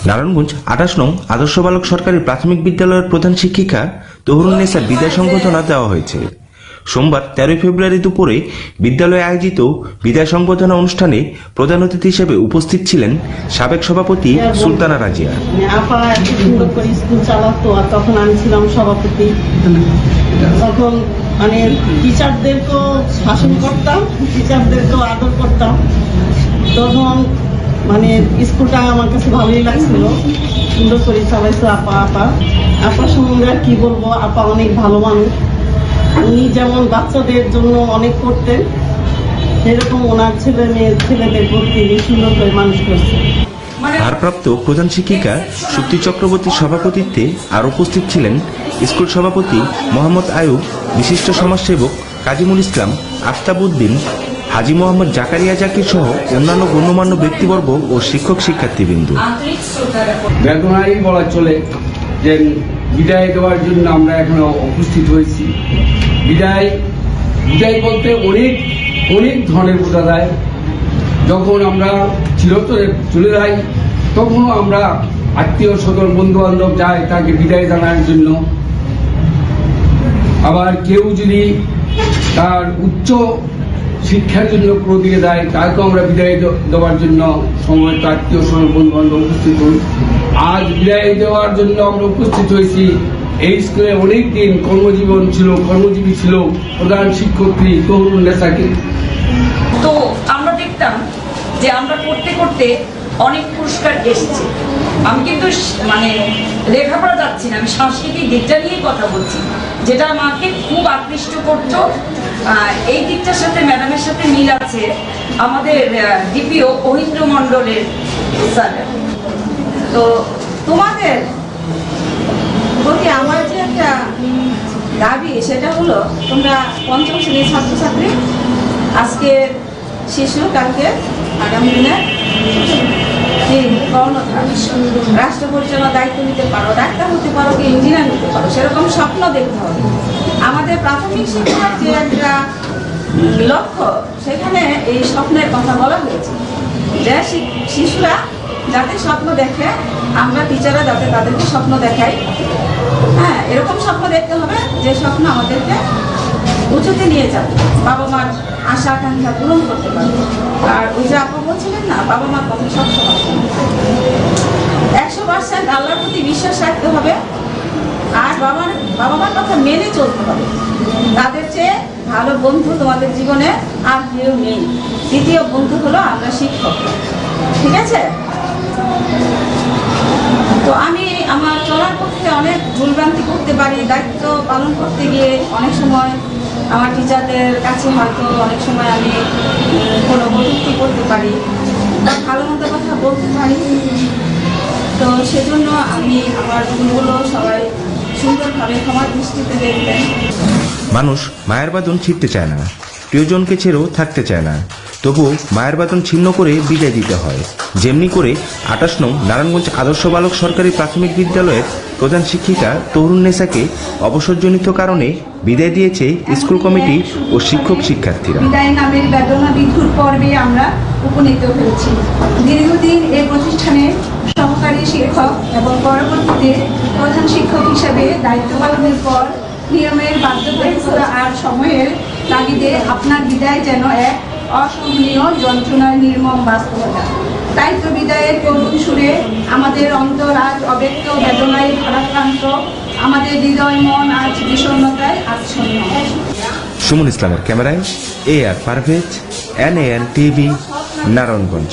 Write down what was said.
নারায়ণগঞ্জ ২৮ নং আদর্শ বালক সরকারি প্রাথমিক বিদ্যালয়ের প্রধান শিক্ষিকা তহরুন্নেসার বিদায় সংবর্ধনা দেওয়া হয়েছে। সোমবার ১৩ ফেব্রুয়ারি দুপুরে বিদ্যালয়ে আয়োজিত বিদায় সংবর্ধনা অনুষ্ঠানে প্রধান অতিথি হিসেবে উপস্থিত ছিলেন সাবেক সভাপতি সুলতানা রাজিয়া। আপা সুন্দর করে স্কুল চালাতো, আর তখন আমি ছিলাম সভাপতি। তখন মানে টিচারদেরকেও শাসন করতাম, টিচারদেরকেও আদর করতাম। তখন মানে স্কুলটা আমার কাছে ভালোই লাগছিল, সুন্দর করে চালাইছো আপা সম্বন্ধে আর কি বলবো। আপা অনেক ভালো মানুষ, উনি যেমন বাচ্চাদের জন্য অনেক করতেন, সেরকম ওনার ছেলেদের প্রতি সুন্দর করে মানুষ করছে। ভারপ্রাপ্ত প্রধান শিক্ষিকা শক্তি চক্রবর্তীর সভাপতিত্বে আর উপস্থিত ছিলেন স্কুল সভাপতি মোহাম্মদ আয়ুব, বিশিষ্ট সমাজসেবক কাজিমুল ইসলাম, আফতাব উদ্দিন, হাজি মোহাম্মদ জাকারিয়া জাকির সহ অন্যান্য গণ্যমান্য ব্যক্তিবর্গ ও শিক্ষক শিক্ষার্থীবৃন্দ। বেদনাই বলা চলে যে বিদায় দেওয়ার জন্য আমরা এখানে উপস্থিত হয়েছি। বিদায় বলতে অনেক ধরনের বোঝা যায়। যখন আমরা চিরতরে চলে যাই তখনও আমরা আত্মীয় স্বজন বন্ধু বান্ধব যাই তাকে বিদায় জানার জন্য। আবার কেউ যদি তার উচ্চ শিক্ষার জন্য কোনো দিকে যায় তাকেও আমরা বিদায় দেওয়ার জন্য সময় আত্মীয় স্বজন বন্ধু বান্ধব উপস্থিত হই। আজ বিদায় দেওয়ার জন্য আমরা উপস্থিত হয়েছি। এই স্কুলে অনেকদিন কর্মজীবী ছিল প্রধান শিক্ষকী তহরুন্নেসাকে। তো আমরা দেখতাম যে আমরা করতে করতে অনেক পুরস্কার এসেছে। আমি কিন্তু মানে লেখাপড়া যাচ্ছি না, আমি সাংস্কৃতিক দিকটা নিয়ে কথা বলছি, যেটা আমাকে খুব আকৃষ্ট করতো। এই দিকটার সাথে ম্যাডামের সাথে মিল আছে আমাদের ডিপিও অহিন্দ্র মণ্ডলের স্যার। তো তোমাদের প্রতি আমার যে একটা দাবি সেটা হলো, তোমরা পঞ্চম শ্রেণীর ছাত্রছাত্রী, আজকে শিশু, কালকে আগামী দিনে কর্ণধার, রাষ্ট্র পরিচালনার দায়িত্ব নিতে পারো, ডাক্তার হতে পারো কি ইঞ্জিনিয়ার হতে পারো, সেরকম স্বপ্ন দেখতে হবে। আমাদের প্রাথমিক শিক্ষার যে একটা লক্ষ্য, সেখানে এই স্বপ্নের কথা বলা হয়েছে যে শিশুরা যাতে স্বপ্ন দেখে, আমরা টিচাররা যাতে তাদেরকে স্বপ্ন দেখাই। হ্যাঁ, এরকম স্বপ্ন দেখতে হবে যে স্বপ্ন আমাদেরকে উঁচুতে নিয়ে যাবে, বাবা মার আশা আকাঙ্ক্ষা পূরণ করতে পারবে। আর ওই যে আপনি বলছিলেন না, বাবা মার কথা সবসময় 100% আল্লাহর প্রতি বিশ্বাস রাখতে হবে, আর বাবা মার কথা মেনে চলতে হবে। তাদের চেয়ে ভালো বন্ধু তোমাদের জীবনে আর কেউ নেই। দ্বিতীয় বন্ধু হলো আমরা শিক্ষক, ঠিক আছে? তো আমি আমার চলার পথে অনেক ভুলভ্রান্তি করতে পারি, দায়িত্ব পালন করতে গিয়ে অনেক সময় আমার টিচারদের কাছে হয়তো অনেক সময় আমি কোনো কটূক্তি করতে পারি বা ভালো মতো কথা বলতে পারি। তো সেজন্য আমি আমার ভুলগুলো সবাই সুন্দরভাবে ক্ষমার দৃষ্টিতে দেখবেন। মানুষ মায়ের বাঁধন ছিঁড়তে চায় না, প্রিয়জনকে ছেড়েও থাকতে চায় না, তবুও মায়ের বাঁধন ছিন্ন করে বিদায় দিতে হয়। যেমনি করে ২৮ নং নারায়ণগঞ্জ আদর্শ বালক সরকারি প্রাথমিক বিদ্যালয়ের প্রধান শিক্ষিকা তহরুন্নেসাকে অবসরজনিত কারণে বিদায় দিয়েছে স্কুল কমিটি ও শিক্ষক শিক্ষার্থীরা। বিদায় নামের বেদনা বিধুর পর্বে আমরা উপনীত হয়েছি। দীর্ঘদিন এই প্রতিষ্ঠানে সহকারী শিক্ষক এবং পরবর্তীতে প্রধান শিক্ষক হিসেবে দায়িত্ব পালনের পর নিয়মের বাধ্যবাধকতা আর সময়ের তাগিদে আপনার বিদায় যেন এক অসহনীয় যন্ত্রণার নির্মম বাস্তবতা। তাই তো বিদায়ের করুণ সুরে আমাদের অন্তর আজ অব্যক্ত বেদনায় ভারাক্রান্ত, আমাদের হৃদয় মন আজ বিষণ্ণতায় আচ্ছন্ন। সুমন ইসলামের ক্যামেরায় AR Parvez, NAN TV, Narayanganj.